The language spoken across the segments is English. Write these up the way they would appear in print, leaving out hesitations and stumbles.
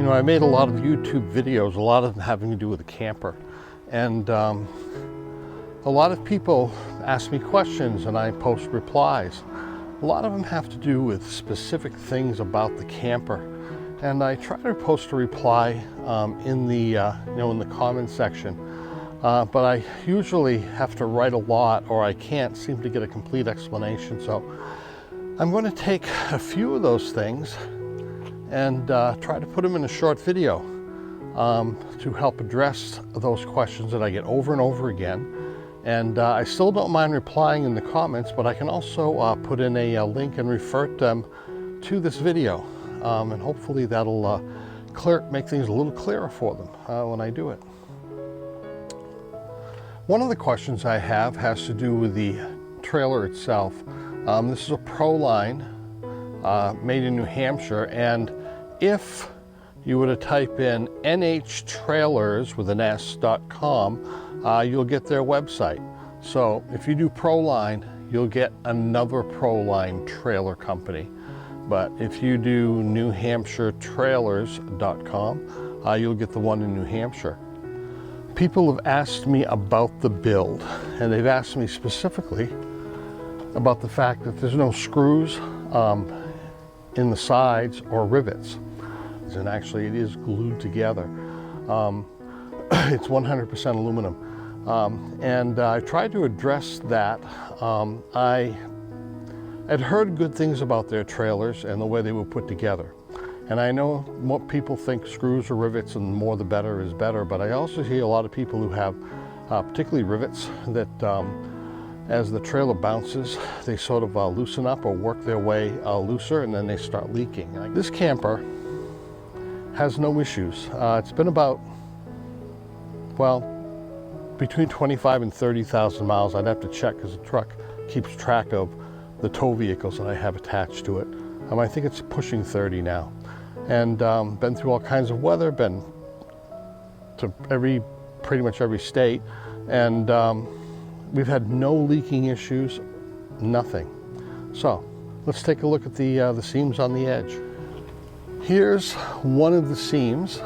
know, I made a lot of YouTube videos, a lot of them having to do with the camper. And a lot of people ask me questions and I post replies. A lot of them have to do with specific things about the camper. And I try to post a reply in the in the comment section. But I usually have to write a lot, or I can't seem to get a complete explanation. So I'm going to take a few of those things and try to put them in a short video to help address those questions that I get over and over again. And I still don't mind replying in the comments, but I can also put in a link and refer them to this video. And hopefully that'll make things a little clearer for them when I do it. One of the questions I have has to do with the trailer itself. This is a Proline made in New Hampshire, and if you were to type in nhtrailers with an s.com, you'll get their website. So if you do Proline, you'll get another Proline trailer company. But if you do newhampshiretrailers.com, you'll get the one in New Hampshire. People have asked me about the build, and they've asked me specifically about the fact that there's no screws in the sides or rivets. And actually it is glued together. It's 100% aluminum. And I tried to address that. I had heard good things about their trailers and the way they were put together. And I know more people think screws or rivets and more the better is better, but I also hear a lot of people who have particularly rivets that as the trailer bounces, they sort of loosen up or work their way looser, and then they start leaking. This camper has no issues. It's been about, well, between 25 and 30,000 miles. I'd have to check because the truck keeps track of the tow vehicles that I have attached to it. I think it's pushing 30 now. And been through all kinds of weather, been to pretty much every state. And we've had no leaking issues, nothing. So let's take a look at the seams on the edge. Here's one of the seams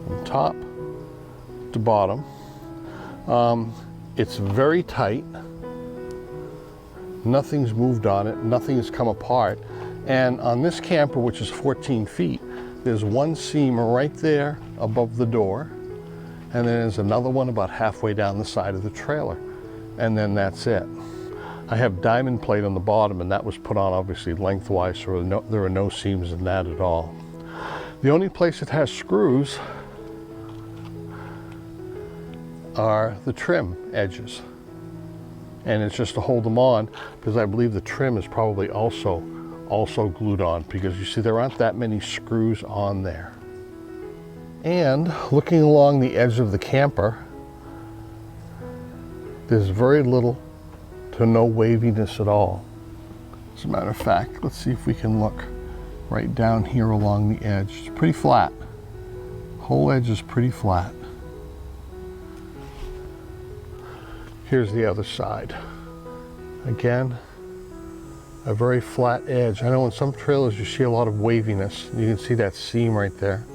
from top to bottom. It's very tight. Nothing's moved on it, nothing has come apart. And on this camper, which is 14 feet, there's one seam right there above the door, and then there's another one about halfway down the side of the trailer. And then that's it. I have diamond plate on the bottom, and that was put on obviously lengthwise, so there are no seams in that at all. The only place it has screws are the trim edges. And it's just to hold them on, because I believe the trim is probably also glued on, because you see there aren't that many screws on there. And looking along the edge of the camper, there's very little to no waviness at all. As a matter of fact, let's see if we can look right down here along the edge. It's pretty flat. Whole edge is pretty flat. Here's the other side. Again, a very flat edge. I know in some trailers you see a lot of waviness. You can see that seam right there.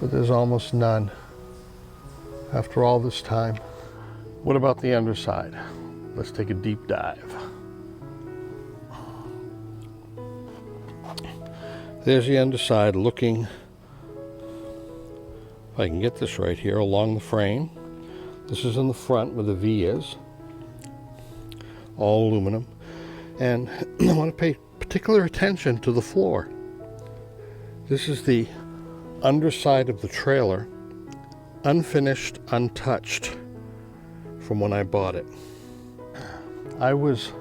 But there's almost none after all this time. What about the underside? Let's take a deep dive. There's the underside looking, if I can get this right here, along the frame. This is in the front where the V is. All aluminum. And I want to pay particular attention to the floor. This is the underside of the trailer, unfinished, untouched from when I bought it. I was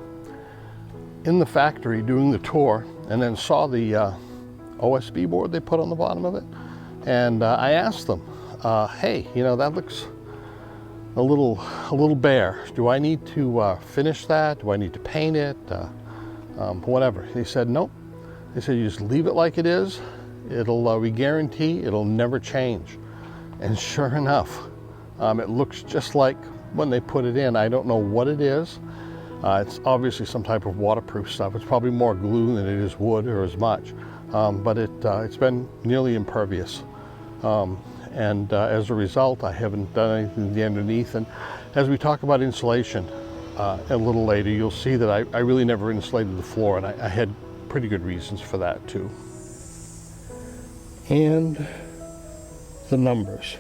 in the factory doing the tour and then saw the OSB board they put on the bottom of it, and I asked them, hey, you know, that looks a little bare. Do I need to finish that? Do I need to paint it? Whatever. They said nope. They said you just leave it like it is. We guarantee it'll never change. And sure enough, it looks just like when they put it in. I don't know what it is. It's obviously some type of waterproof stuff. It's probably more glue than it is wood or as much, but it's been nearly impervious. As a result, I haven't done anything to the underneath. And as we talk about insulation a little later, you'll see that I really never insulated the floor, and I had pretty good reasons for that too. And the numbers.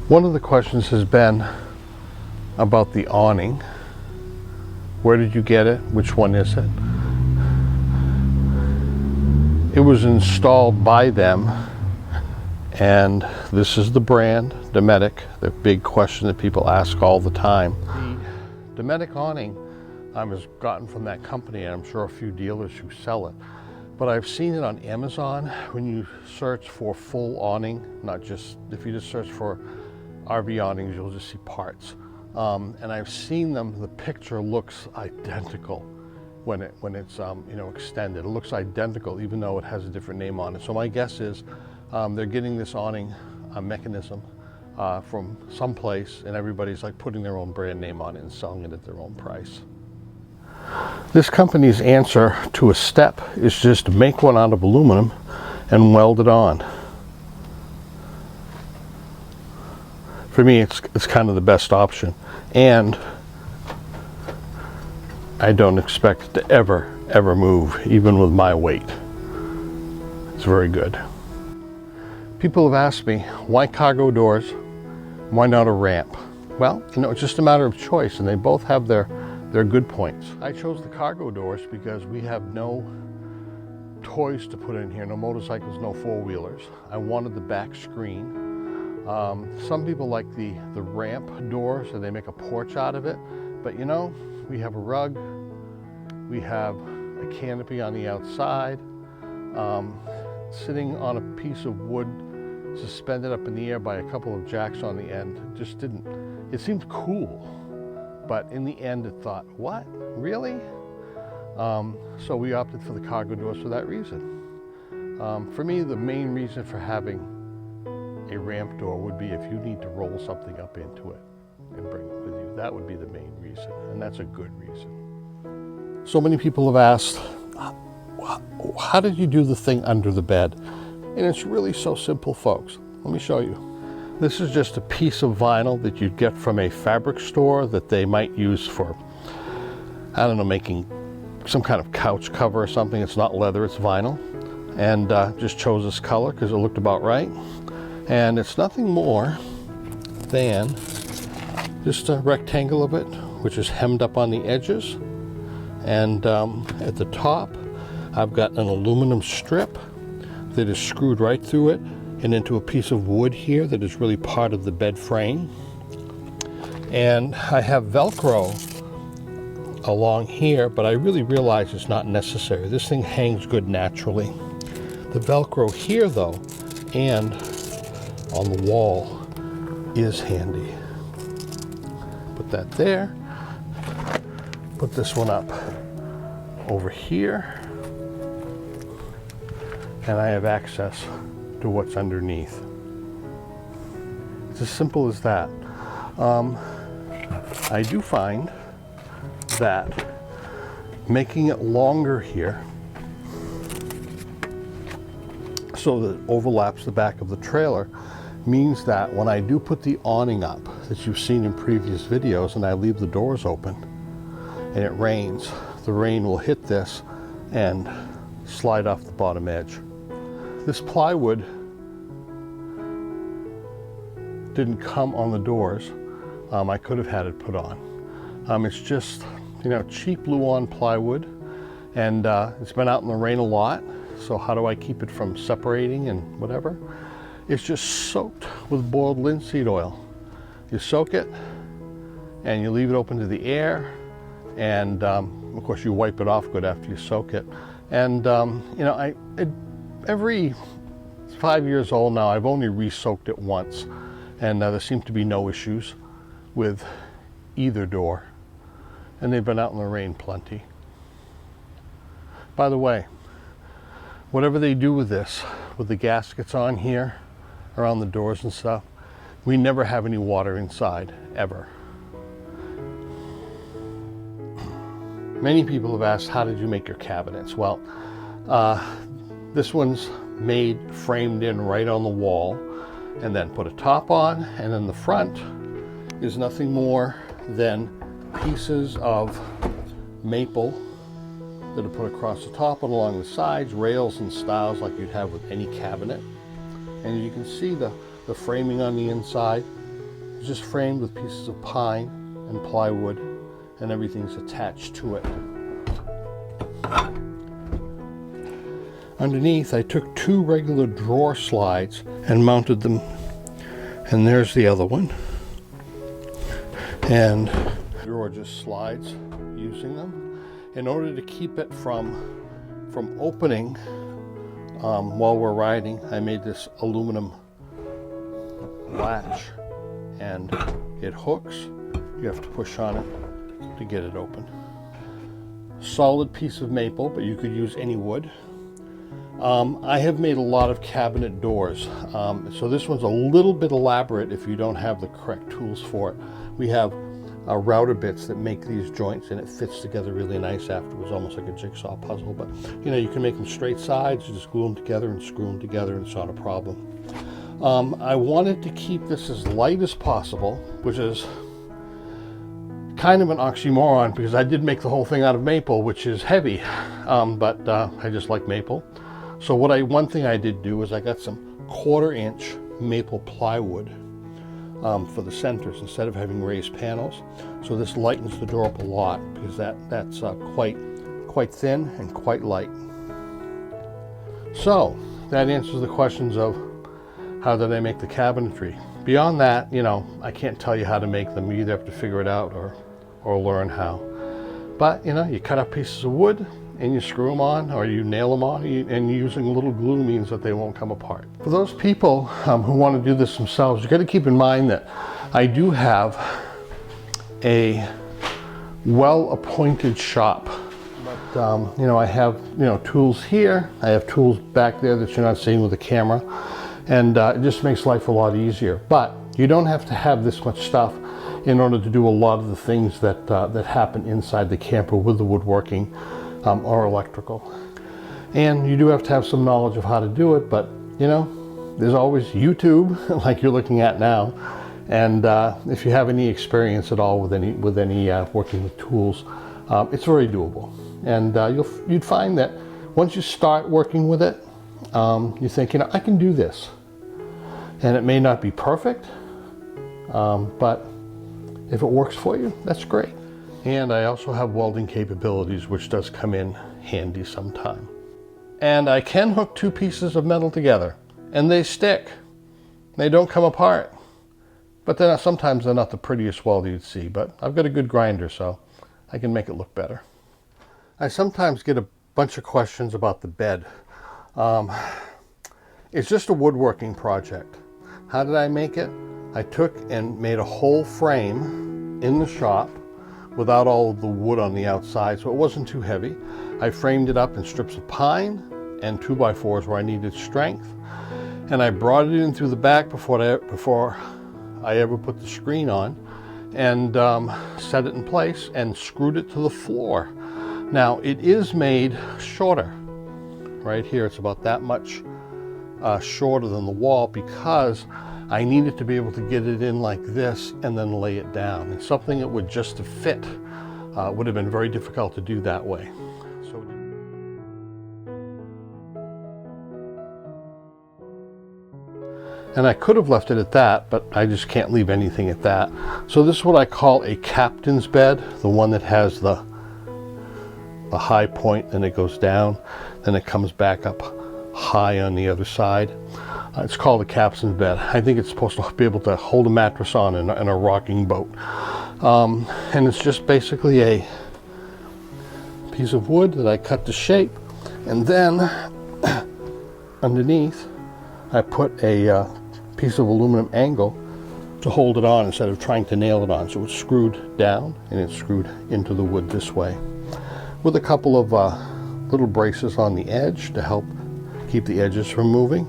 One of the questions has been about the awning. Where did you get it? Which one is it? It was installed by them, and this is the brand, Dometic, the big question that people ask all the time. The Dometic awning was gotten from that company, and I'm sure a few dealers who sell it. But I've seen it on Amazon when you search for full awning, not just, if you just search for RV awnings, you'll just see parts. And I've seen them, the picture looks identical when it's extended. It looks identical even though it has a different name on it. So my guess is they're getting this awning mechanism from someplace, and everybody's like putting their own brand name on it and selling it at their own price. This company's answer to a step is just make one out of aluminum and weld it on. For me, it's kind of the best option, and I don't expect it to ever move, even with my weight. It's very good. People have asked me, why cargo doors? Why not a ramp? Well, it's just a matter of choice, and they both have their good points. I chose the cargo doors because we have no toys to put in here, no motorcycles, no four-wheelers. I wanted the back screen. Some people like the ramp door, so they make a porch out of it. But we have a rug, we have a canopy on the outside, sitting on a piece of wood suspended up in the air by a couple of jacks on the end. It seemed cool, but in the end it thought, what, really? So we opted for the cargo doors for that reason. For me, the main reason for having a ramp door would be if you need to roll something up into it and bring it with you. That would be the main reason, and that's a good reason. So many people have asked, how did you do the thing under the bed? And it's really so simple, folks. Let me show you. This is just a piece of vinyl that you'd get from a fabric store that they might use for, I don't know, making some kind of couch cover or something. It's not leather, it's vinyl. And just chose this color because it looked about right. And it's nothing more than just a rectangle of it, which is hemmed up on the edges. And at the top, I've got an aluminum strip that is screwed right through it and into a piece of wood here that is really part of the bed frame. And I have Velcro along here, but I really realize it's not necessary. This thing hangs good naturally. The Velcro here, though, and on the wall is handy. Put that there. Put this one up over here. And I have access to what's underneath. It's as simple as that. I do find that making it longer here so that it overlaps the back of the trailer means that when I do put the awning up that you've seen in previous videos and I leave the doors open and it rains, the rain will hit this and slide off the bottom edge. This plywood didn't come on the doors. I could have had it put on. It's just, cheap Luan plywood, and it's been out in the rain a lot. So how do I keep it from separating and whatever? It's just soaked with boiled linseed oil. You soak it and you leave it open to the air, and of course you wipe it off good after you soak it. And every 5 years old now, I've only re-soaked it once, and there seem to be no issues with either door, and they've been out in the rain plenty. By the way, whatever they do with this, with the gaskets on here, around the doors and stuff. We never have any water inside, ever. Many people have asked, how did you make your cabinets? Well, this one's made, framed in right on the wall, and then put a top on, and then the front is nothing more than pieces of maple that are put across the top and along the sides, rails and stiles like you'd have with any cabinet. And you can see the framing on the inside is just framed with pieces of pine and plywood, and everything's attached to it. Underneath, I took 2 regular drawer slides and mounted them, and there's the other one. And the drawer just slides using them in order to keep it from opening while we're riding. I made this aluminum latch, and it hooks. You have to push on it to get it open. Solid piece of maple, but you could use any wood. I have made a lot of cabinet doors, so this one's a little bit elaborate if you don't have the correct tools for it. We have router bits that make these joints, and it fits together really nice afterwards, almost like a jigsaw puzzle. But you know, you can make them straight sides, you just glue them together and screw them together, and it's not a problem. I wanted to keep this as light as possible, which is kind of an oxymoron because I did make the whole thing out of maple, which is heavy, but I just like maple. So one thing I did do is I got some 1/4-inch maple plywood for the centers instead of having raised panels. So this lightens the door up a lot because that's quite thin and quite light. So that answers the questions of how did I make the cabinetry. Beyond that, you know, I can't tell you how to make them. You either have to figure it out or learn how. But you know, you cut up pieces of wood and you screw them on, or you nail them on, and using a little glue means that they won't come apart. For those people who want to do this themselves, you got to keep in mind that I do have a well-appointed shop. But you know, I have tools here, I have tools back there that you're not seeing with the camera, and it just makes life a lot easier. But you don't have to have this much stuff in order to do a lot of the things that happen inside the camper with the woodworking or electrical. And you do have to have some knowledge of how to do it, but you know, there's always YouTube like you're looking at now, and if you have any experience at all with any working with tools, it's very doable. And you'd find that once you start working with it, you think, you know, I can do this, and it may not be perfect, but if it works for you, that's great. And I also have welding capabilities, which does come in handy sometime. And I can hook 2 pieces of metal together, and they stick. They don't come apart. But sometimes they're not the prettiest weld you'd see, but I've got a good grinder, so I can make it look better. I sometimes get a bunch of questions about the bed. It's just a woodworking project. How did I make it? I took and made a whole frame in the shop without all of the wood on the outside, so it wasn't too heavy. I framed it up in strips of pine and 2x4s where I needed strength, and I brought it in through the back before I ever put the screen on, and set it in place and screwed it to the floor. Now it is made shorter. Right here, it's about that much shorter than the wall because I needed to be able to get it in like this and then lay it down. And something that would just have fit would have been very difficult to do that way. So, and I could have left it at that, but I just can't leave anything at that. So this is what I call a captain's bed, the one that has the high point, and it goes down, then it comes back up high on the other side. It's called a captain's bed. I think it's supposed to be able to hold a mattress on in a rocking boat. And it's just basically a piece of wood that I cut to shape, and then underneath I put a piece of aluminum angle to hold it on instead of trying to nail it on. So it's screwed down and it's screwed into the wood this way, with a couple of little braces on the edge to help keep the edges from moving.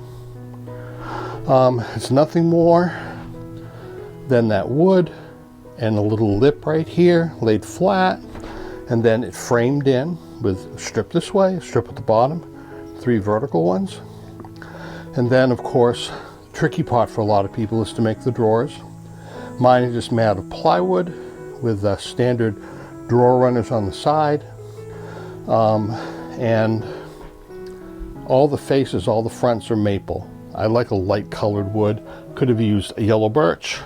It's nothing more than that wood and a little lip right here laid flat, and then it framed in with a strip this way, a strip at the bottom, 3 vertical ones. And then of course, the tricky part for a lot of people is to make the drawers. Mine is just made out of plywood with standard drawer runners on the side. And all the faces, all the fronts are maple. I like a light colored wood. Could have used a yellow birch,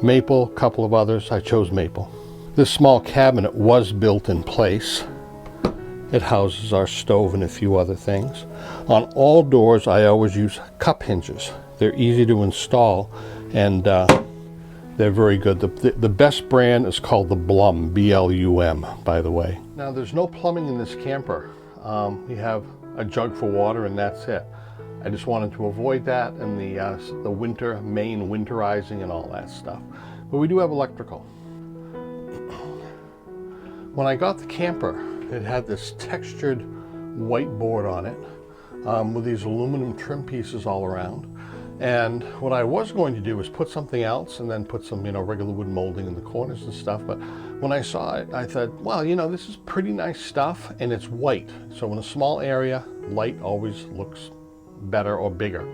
maple, a couple of others. I chose maple. This small cabinet was built in place. It houses our stove and a few other things. On all doors, I always use cup hinges. They're easy to install, and they're very good. The best brand is called the Blum, B-L-U-M, by the way. Now, there's no plumbing in this camper. We have a jug for water, and that's it. I just wanted to avoid that and the winter, main winterizing and all that stuff. But we do have electrical. When I got the camper, it had this textured white board on it with these aluminum trim pieces all around. And what I was going to do was put something else and then put some, regular wood molding in the corners and stuff. But when I saw it, I thought, well, this is pretty nice stuff, and it's white. So in a small area, light always looks better or bigger.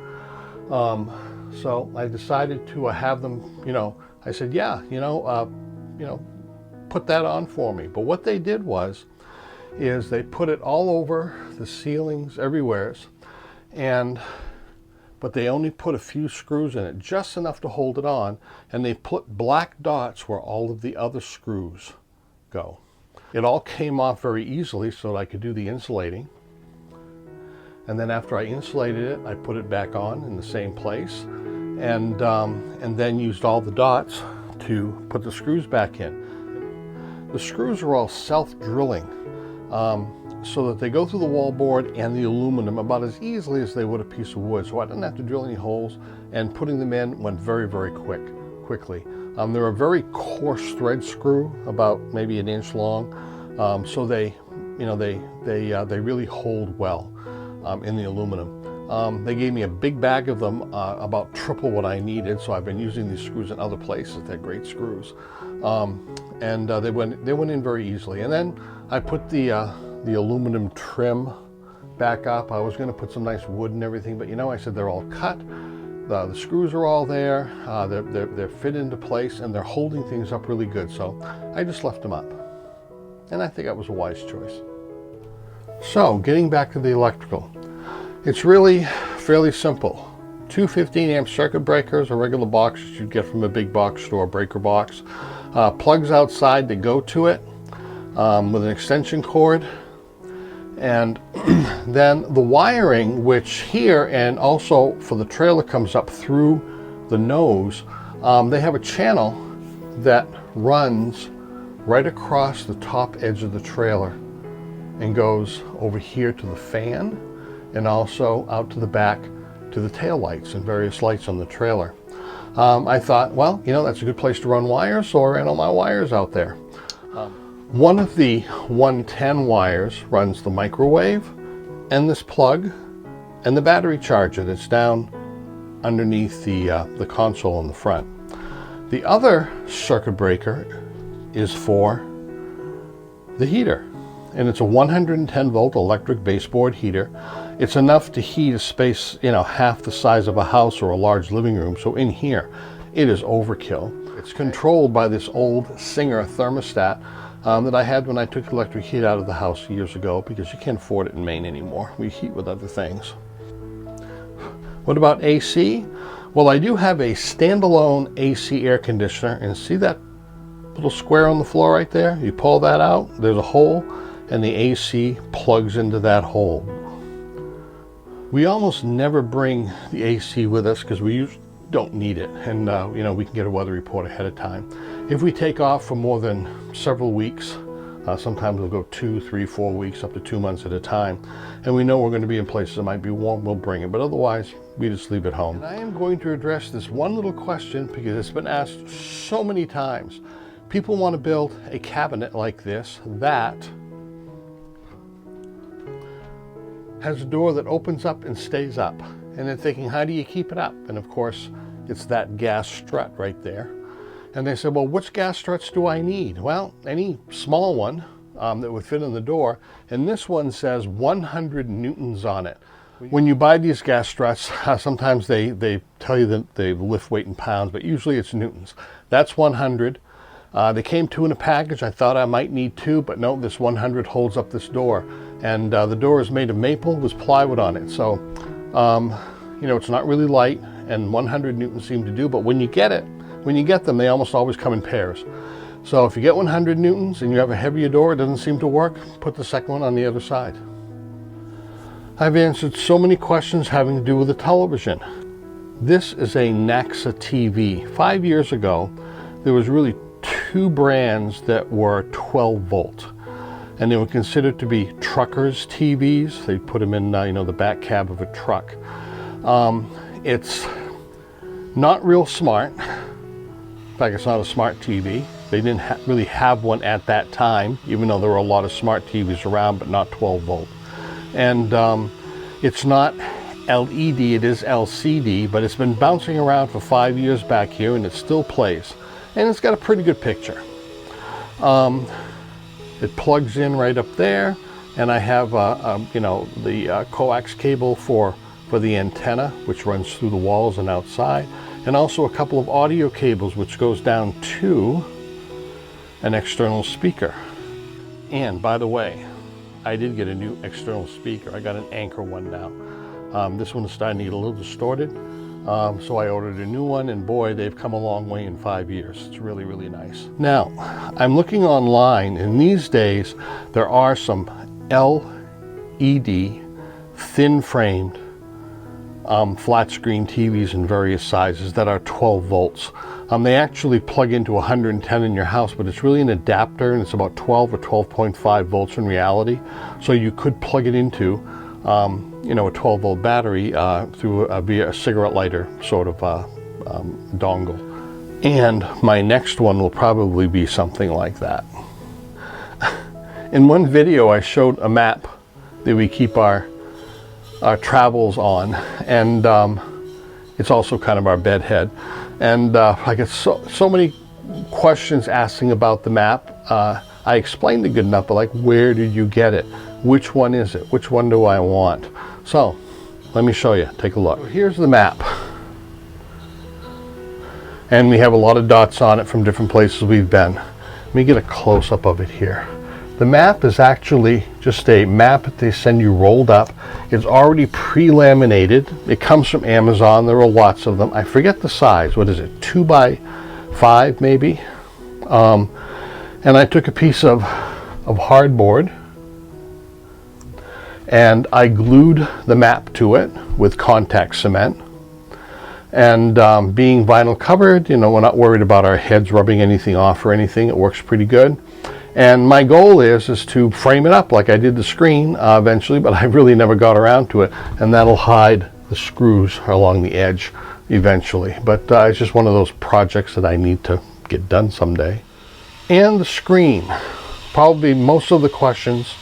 So I decided to have them, I said, yeah, put that on for me. But what they did is they put it all over the ceilings, everywhere, but they only put a few screws in it, just enough to hold it on, and they put black dots where all of the other screws go. It all came off very easily so that I could do the insulating. And then after I insulated it, I put it back on in the same place, and then used all the dots to put the screws back in. The screws are all self-drilling, so that they go through the wall board and the aluminum about as easily as they would a piece of wood. So I didn't have to drill any holes, and putting them in went very, very quickly. They're a very coarse thread screw, about maybe 1 inch long, so they really hold well in the aluminum. They gave me a big bag of them, about triple what I needed, so I've been using these screws in other places. They're great screws, and they went in very easily. And then I put the aluminum trim back up. I was going to put some nice wood and everything, but I said they're all cut. The screws are all there. They're fit into place, and they're holding things up really good. So I just left them up, and I think that was a wise choice. So getting back to the electrical, it's really fairly simple. 2 15-amp circuit breakers, a regular box that you'd get from a big box store, breaker box. Plugs outside to go to it with an extension cord. And then the wiring, which here and also for the trailer comes up through the nose, they have a channel that runs right across the top edge of the trailer and goes over here to the fan and also out to the back to the tail lights and various lights on the trailer. I thought, well, that's a good place to run wires, so I ran all my wires out there. One of the 110 wires runs the microwave and this plug and the battery charger that's down underneath the console on the front. The other circuit breaker is for the heater, and it's a 110 volt electric baseboard heater. It's enough to heat a space, half the size of a house or a large living room. So in here, it is overkill. It's controlled by this old Singer thermostat that I had when I took electric heat out of the house years ago, because you can't afford it in Maine anymore. We heat with other things. What about AC? Well, I do have a standalone AC air conditioner, and see that little square on the floor right there? You pull that out, there's a hole, and the AC plugs into that hole. We almost never bring the AC with us because we don't need it, and we can get a weather report ahead of time. If we take off for more than several weeks, sometimes we'll go 2, 3, 4 weeks, up to 2 months at a time, and we know we're going to be in places that might be warm, we'll bring it, but otherwise we just leave it home. And I am going to address this one little question because it's been asked so many times. People want to build a cabinet like this that has a door that opens up and stays up. And then thinking, how do you keep it up? And of course, it's that gas strut right there. And they said, well, which gas struts do I need? Well, any small one that would fit in the door. And this one says 100 newtons on it. When you buy these gas struts, sometimes they tell you that they lift weight in pounds, but usually it's newtons. That's 100. They came 2 in a package. I thought I might need 2, but no, this 100 holds up this door. And the door is made of maple with plywood on it. So, you know, it's not really light, and 100 newtons seem to do, but when you get them, they almost always come in pairs. So if you get 100 newtons and you have a heavier door, it doesn't seem to work, put the second one on the other side. I've answered so many questions having to do with the television. This is a Naxa TV. 5 years ago, there was really 2 brands that were 12 volt. And they were considered to be truckers' TVs. They put them in, you know, the back cab of a truck. It's not real smart. In fact, it's not a smart TV. They didn't really have one at that time, even though there were a lot of smart TVs around, but not 12 volt. And it's not LED, it is LCD, but it's been bouncing around for 5 years back here, and it still plays. And it's got a pretty good picture. It plugs in right up there, and I have you know, the coax cable for the antenna, which runs through the walls and outside, and also a couple of audio cables which goes down to an external speaker. And by the way, I did get a new external speaker. I got an Anchor one now. This one is starting to get a little distorted, so I ordered a new one, and boy, they've come a long way in 5 years. It's really, really nice. Now, I'm looking online, and these days there are some LED thin-framed flat screen TVs in various sizes that are 12 volts. They actually plug into 110 in your house, but it's really an adapter, and it's about 12 or 12.5 volts in reality. So you could plug it into, you know, a 12 volt battery through via a cigarette lighter sort of dongle. And my next one will probably be something like that. In one video, I showed a map that we keep our travels on, and it's also kind of our bed head. And I get so many questions asking about the map. I explained it good enough, but like, where did you get it? Which one is it? Which one do I want? So let me show you. Take a look. So here's the map. And we have a lot of dots on it from different places we've been. Let me get a close-up of it here. The map is actually just a map that they send you rolled up. It's already pre-laminated. It comes from Amazon. There are lots of them. I forget the size. What is it? 2 by 5 maybe. And I took a piece of hardboard and I glued the map to it with contact cement. And being vinyl covered, you know, we're not worried about our heads rubbing anything off or anything. It works pretty good. And my goal is to frame it up like I did the screen eventually, but I really never got around to it. And that'll hide the screws along the edge eventually. But it's just one of those projects that I need to get done someday. And the screen. Probably most of the questions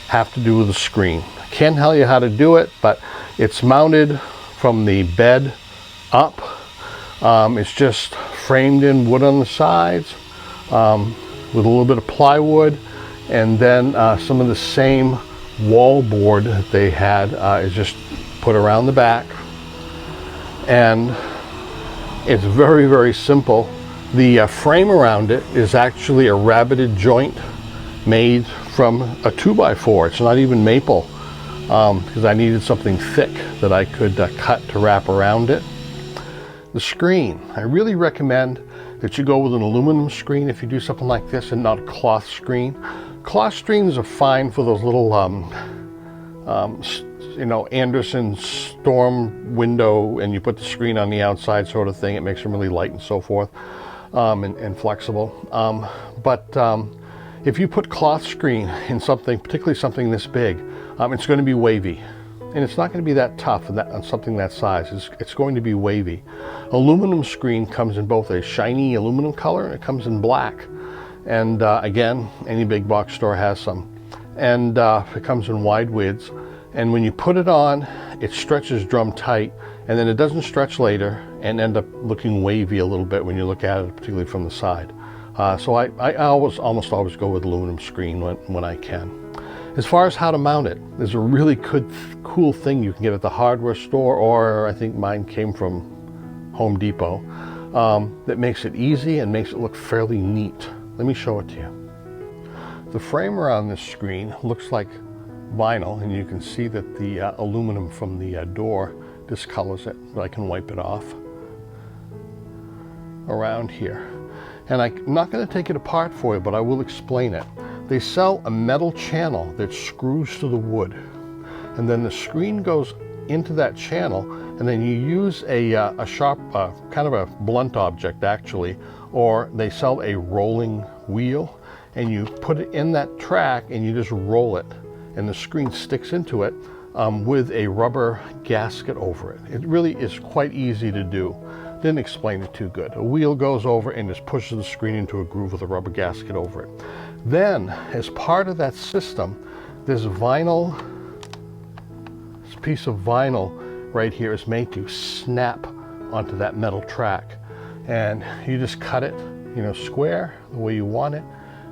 have to do with the screen. I can't tell you how to do it, but it's mounted from the bed up. It's just framed in wood on the sides. With a little bit of plywood, and then some of the same wall board that they had is just put around the back. And it's very, very simple. The frame around it is actually a rabbeted joint made from a 2x4. It's not even maple, because I needed something thick that I could cut to wrap around it. The screen, I really recommend that you go with an aluminum screen if you do something like this, and not a cloth screen. Cloth screens are fine for those little, you know, Anderson storm window, and you put the screen on the outside sort of thing. It makes them really light and so forth, and flexible. But if you put cloth screen in something, particularly something this big, it's going to be wavy. And it's not going to be that tough on something that size. It's going to be wavy. Aluminum screen comes in both a shiny aluminum color and it comes in black. And again, any big box store has some. And it comes in wide widths. And when you put it on, it stretches drum tight, and then it doesn't stretch later and end up looking wavy a little bit when you look at it, particularly from the side. So I almost always go with aluminum screen when I can. As far as how to mount it, there's a really cool thing you can get at the hardware store, or I think mine came from Home Depot, that makes it easy and makes it look fairly neat. Let me show it to you. The frame around this screen looks like vinyl, and you can see that the aluminum from the door discolors it, but I can wipe it off around here. And I'm not going to take it apart for you, but I will explain it. They sell a metal channel that screws to the wood, and then the screen goes into that channel, and then you use a sharp, kind of a blunt object actually, or they sell a rolling wheel, and you put it in that track and you just roll it, and the screen sticks into it with a rubber gasket over it. It really is quite easy to do. Didn't explain it too good. A wheel goes over and just pushes the screen into a groove with a rubber gasket over it. Then, as part of that system, this piece of vinyl right here is made to snap onto that metal track, and you just cut it, square the way you want it,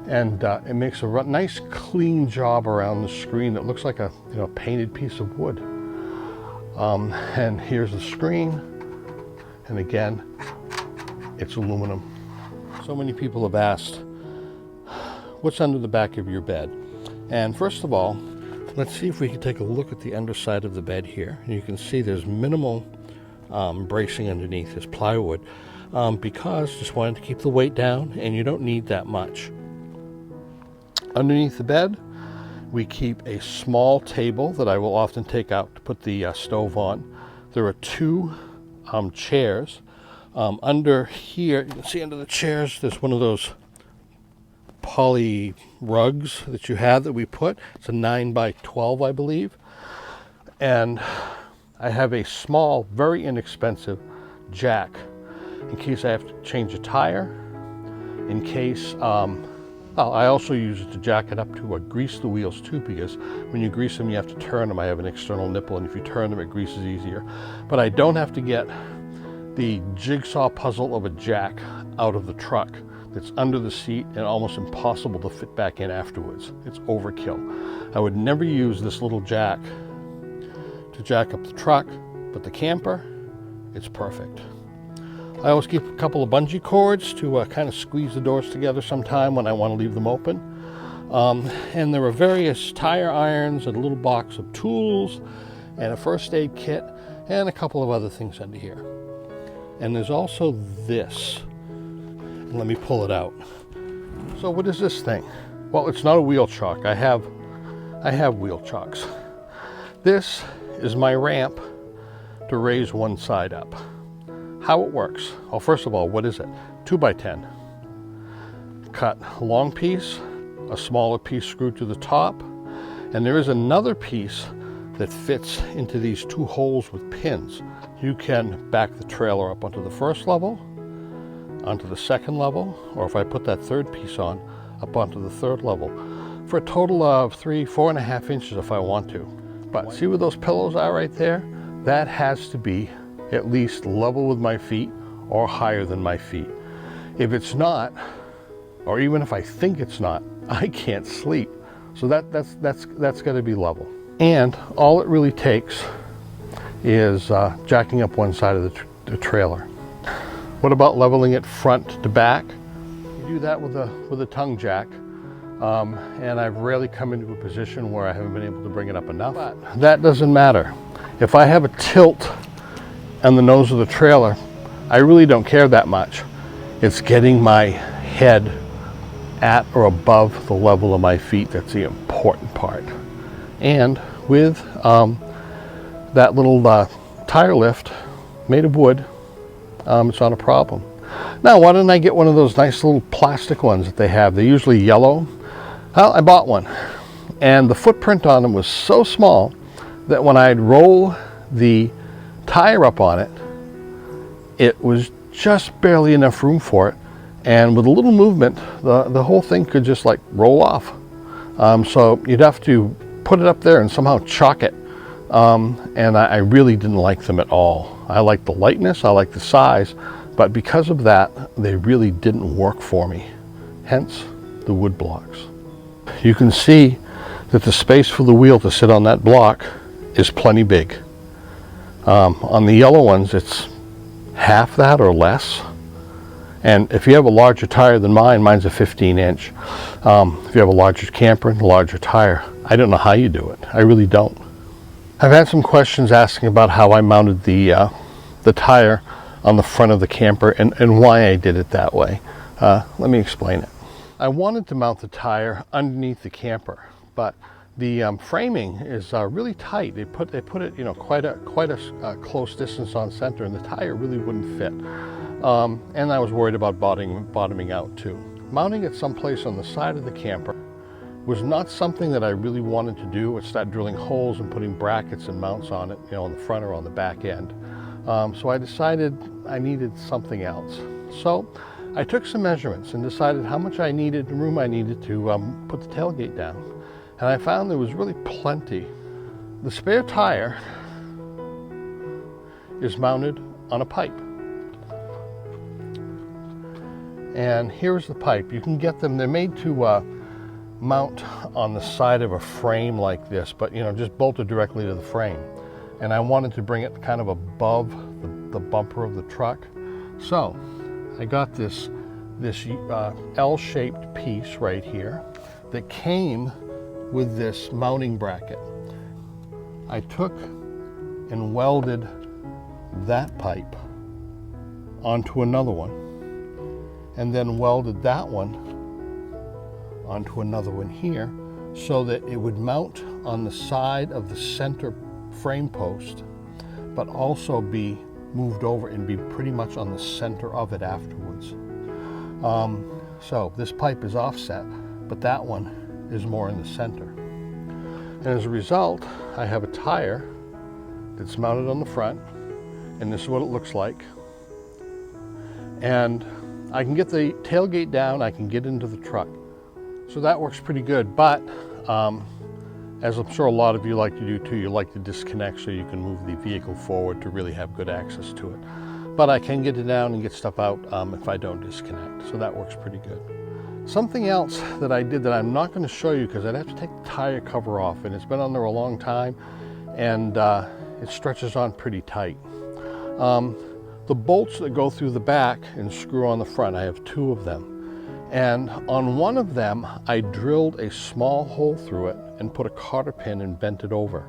and it makes a nice clean job around the screen that looks like a painted piece of wood. And here's the screen, and again, it's aluminum. So many people have asked, what's under the back of your bed? And first of all, let's see if we can take a look at the underside of the bed here. And you can see there's minimal bracing underneath this plywood, because just wanted to keep the weight down, and you don't need that much. Underneath the bed, we keep a small table that I will often take out to put the stove on. There are two chairs. Under here, you can see under the chairs, there's one of those poly rugs that you have that we put. It's a 9x12, I believe. And I have a small, very inexpensive jack in case I have to change a tire, in case, I also use it to jack it up to grease the wheels too, because when you grease them, you have to turn them. I have an external nipple, and if you turn them, it greases easier. But I don't have to get the jigsaw puzzle of a jack out of the truck that's under the seat and almost impossible to fit back in afterwards. It's overkill. I would never use this little jack to jack up the truck, but the camper, it's perfect. I always keep a couple of bungee cords to kind of squeeze the doors together sometime when I want to leave them open. And there are various tire irons and a little box of tools and a first aid kit and a couple of other things under here. And there's also this. Let me pull it out. So what is this thing? Well, it's not a wheel chock. I have wheel chocks. This is my ramp to raise one side up. How it works? Well, first of all, what is it? 2x10. Cut a long piece, a smaller piece screwed to the top, and there is another piece that fits into these two holes with pins. You can back the trailer up onto the first level, onto the second level, or if I put that third piece on, up onto the third level, for a total of 4.5 inches if I want to. But see where those pillows are right there? That has to be at least level with my feet or higher than my feet. If it's not, or even if I think it's not, I can't sleep. So that's got to be level. And all it really takes is jacking up one side of the trailer. What about leveling it front to back? You do that with a tongue jack, and I've rarely come into a position where I haven't been able to bring it up enough. But that doesn't matter. If I have a tilt on the nose of the trailer, I really don't care that much. It's getting my head at or above the level of my feet that's the important part. And with that little tire lift made of wood, it's not a problem. Now, why didn't I get one of those nice little plastic ones that they have? They're usually yellow. Well, I bought one, and the footprint on them was so small that when I'd roll the tire up on it, it was just barely enough room for it, and with a little movement, the whole thing could just like roll off. So you'd have to put it up there and somehow chock it and I really didn't like them at all. I liked the lightness, I liked the size, but because of that, they really didn't work for me. Hence the wood blocks. You can see that the space for the wheel to sit on that block is plenty big. On the yellow ones, it's half that or less. And if you have a larger tire than mine, mine's a 15-inch. If you have a larger camper and a larger tire, I don't know how you do it. I really don't. I've had some questions asking about how I mounted the tire on the front of the camper and why I did it that way. Let me explain it. I wanted to mount the tire underneath the camper, but the framing is really tight. They put it, you know, quite a close distance on center, and the tire really wouldn't fit. And I was worried about bottoming out too. Mounting it someplace on the side of the camper was not something that I really wanted to do. I'd start drilling holes and putting brackets and mounts on it, you know, on the front or on the back end. So I decided I needed something else. So I took some measurements and decided how much room I needed to put the tailgate down. And I found there was really plenty. The spare tire is mounted on a pipe. And here's the pipe. You can get them, they're made to mount on the side of a frame like this, but you know, just bolted directly to the frame. And I wanted to bring it kind of above the bumper of the truck. So I got this L-shaped piece right here that came with this mounting bracket. I took and welded that pipe onto another one, and then welded that one onto another one here, so that it would mount on the side of the center frame post, but also be moved over and be pretty much on the center of it afterwards. So this pipe is offset, but that one is more in the center. And as a result, I have a tire that's mounted on the front, and this is what it looks like. And I can get the tailgate down, I can get into the truck. So that works pretty good, but as I'm sure a lot of you like to do too, you like to disconnect so you can move the vehicle forward to really have good access to it. But I can get it down and get stuff out if I don't disconnect, so that works pretty good. Something else that I did that I'm not going to show you because I'd have to take the tire cover off, and it's been on there a long time, and it stretches on pretty tight. The bolts that go through the back and screw on the front, I have two of them. And on one of them, I drilled a small hole through it and put a cotter pin and bent it over.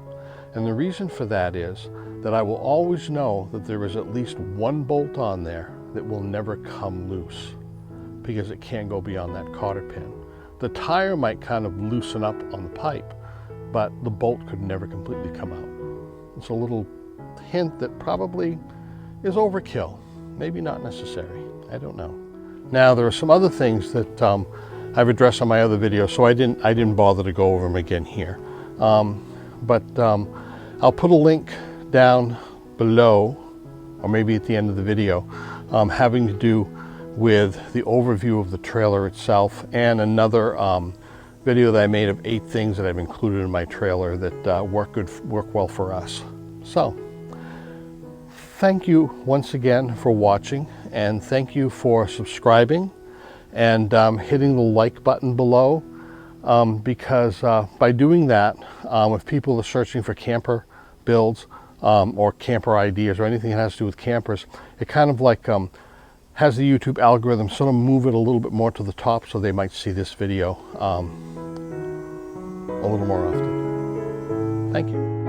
And the reason for that is that I will always know that there is at least one bolt on there that will never come loose, because it can't go beyond that cotter pin. The tire might kind of loosen up on the pipe, but the bolt could never completely come out. It's a little hint that probably is overkill, maybe not necessary, I don't know. Now there are some other things that I've addressed on my other videos, so I didn't bother to go over them again here. But I'll put a link down below, or maybe at the end of the video, having to do with the overview of the trailer itself, and another video that I made of 8 things that I've included in my trailer that work well for us. So thank you once again for watching, and thank you for subscribing and hitting the like button below, because by doing that, if people are searching for camper builds or camper ideas or anything that has to do with campers, it kind of like has the YouTube algorithm sort of move it a little bit more to the top, so they might see this video a little more often. Thank you.